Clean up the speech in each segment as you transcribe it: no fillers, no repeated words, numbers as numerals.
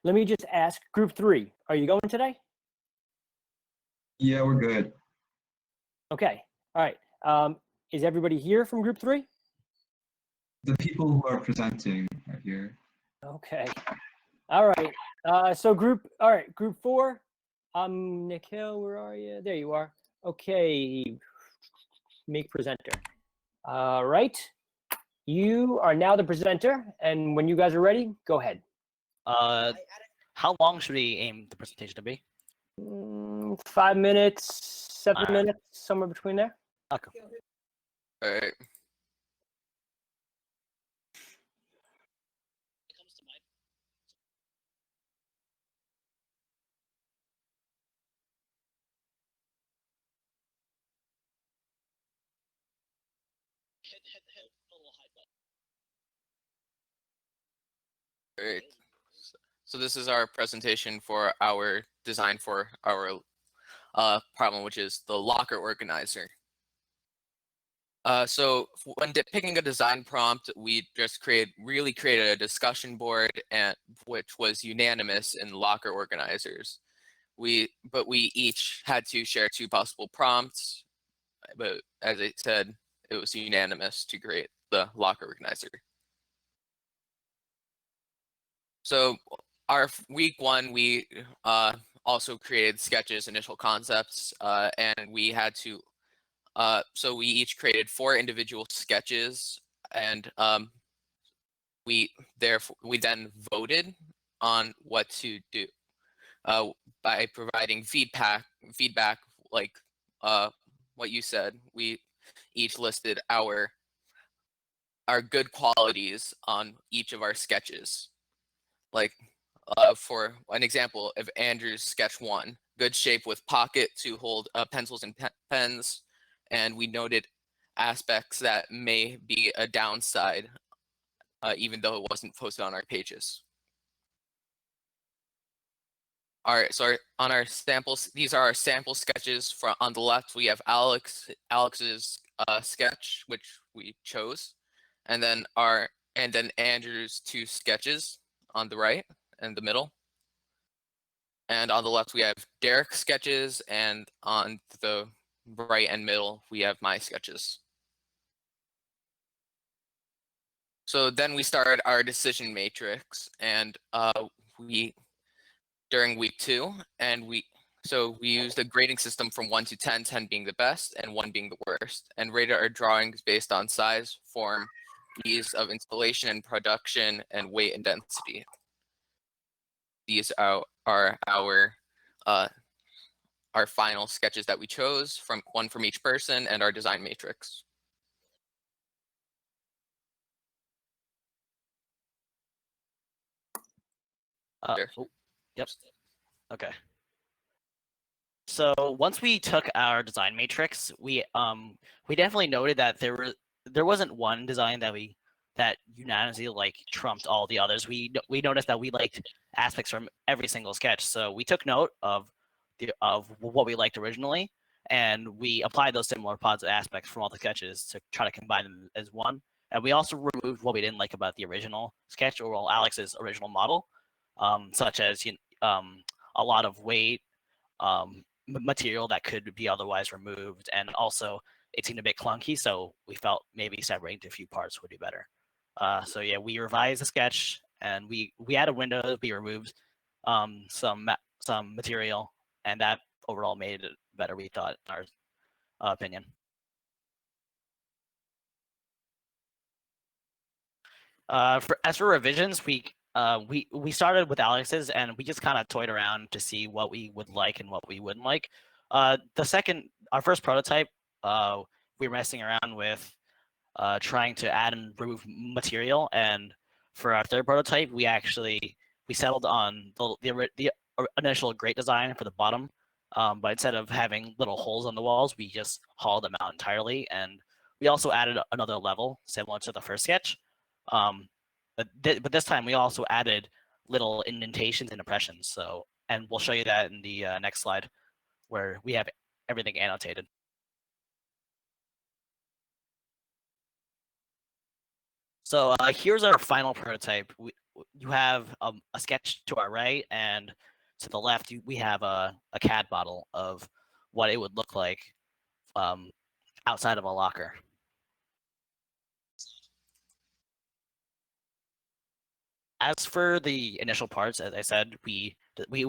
let me just ask group 3, are you going today? Yeah, we're good. Okay, all right. Is everybody here from group 3? The people who are presenting are here. Okay, all right. So group 4, Nikhil, where are you? There you are. Okay, make presenter. All right, you are now the presenter, and when you guys are ready, go ahead. How long should we aim the presentation to be? 5 minutes, 7 All right. minutes, somewhere between there. Okay. All right. All right. So this is our presentation for our design for our problem, which is the locker organizer. So when picking a design prompt, we just created a discussion board, and which was unanimous in locker organizers. But we each had to share 2 possible prompts, but as I said, it was unanimous to create the locker organizer. So our week 1, we also created sketches, initial concepts, and we had to. So we each created 4 individual sketches, and we then voted on what to do by providing feedback like what you said. We each listed our good qualities on each of our sketches. Like for an example of Andrew's sketch 1, good shape with pocket to hold pencils and pens, and we noted aspects that may be a downside, even though it wasn't posted on our pages. All right, so on our samples, these are our sample sketches. On the left, we have Alex's sketch, which we chose, and then Andrew's 2 sketches on the right and the middle. And on the left, we have Derek's sketches, and on the right and middle, we have my sketches. So then we started our decision matrix, and during week 2, and we used a grading system from 1 to 10, 10 being the best and 1 being the worst, and rated our drawings based on size, form, ease of installation and production, and weight and density. These are our final sketches that we chose, from 1 from each person, and our design matrix. Yep. Okay. So once we took our design matrix, we definitely noted that there wasn't one design that unanimously like trumped all the others. We noticed that we liked aspects from every single sketch, so we took note of what we liked originally, and we applied those similar positive aspects from all the sketches to try to combine them as one. And we also removed what we didn't like about the original sketch, or well, Alex's original model, such as a lot of weight, material that could be otherwise removed, and also it seemed a bit clunky, so we felt maybe separating into a few parts would be better. So yeah, we revised the sketch, and we added windows, we removed some material, and that overall made it better, we thought, in our opinion. As for revisions, we started with Alex's, and we just kind of toyed around to see what we would like and what we wouldn't like. Our first prototype, we were messing around with trying to add and remove material, and for our third prototype, we settled on the initial grate design for the bottom, but instead of having little holes on the walls, we just hollowed them out entirely, and we also added another level similar to the first sketch. But this time we also added little indentations and impressions. So, and we'll show you that in the next slide, where we have everything annotated. So here's our final prototype. you have a sketch to our right, and to the left we have a CAD model of what it would look like outside of a locker. As for the initial parts, as I said, we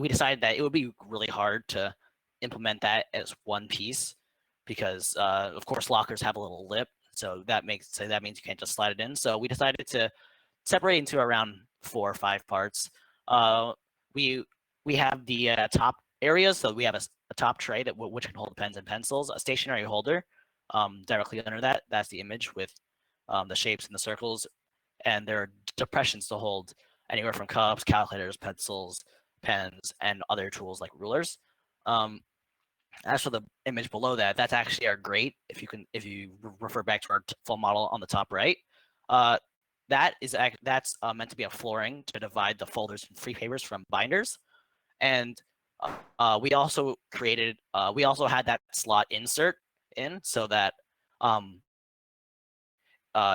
decided that it would be really hard to implement that as one piece because, of course, lockers have a little lip, so that means you can't just slide it in. So we decided to separate into around 4 or 5 parts. We have the top areas, so we have a top tray which can hold pens and pencils, a stationary holder directly under that. That's the image with the shapes and the circles, and there are depressions to hold anywhere from cups, calculators, pencils, pens, and other tools like rulers. As for the image below that, that's actually our grate. If you refer back to our full model on the top right, that's meant to be a flooring to divide the folders and free papers from binders. And we also had that slot insert in so that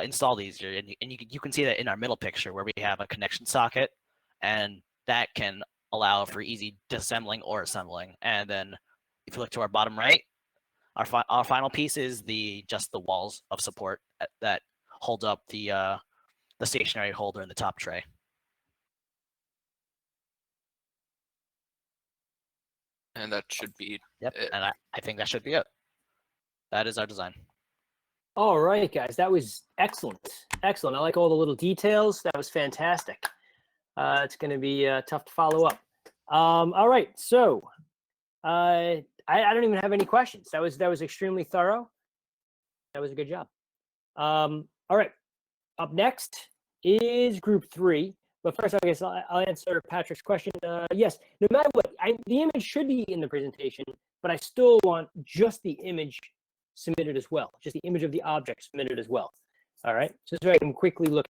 installed easier. And you can see that in our middle picture where we have a connection socket, and that can allow for easy disassembling or assembling. And then if you look to our bottom right, our final piece is just the walls of support that hold up the stationary holder in the top tray. And that should be Yep, it. and I think that should be it. That is our design. All right, guys, that was excellent. Excellent. I like all the little details. That was fantastic. It's going to be tough to follow up. All right, so I don't even have any questions. That was extremely thorough. That was a good job. All right, up next is group 3. But first, I guess I'll answer Patrick's question. Yes, no matter what, the image should be in the presentation, but I still want just the image submitted as well, just the image of the object submitted as well. All right, so I can quickly look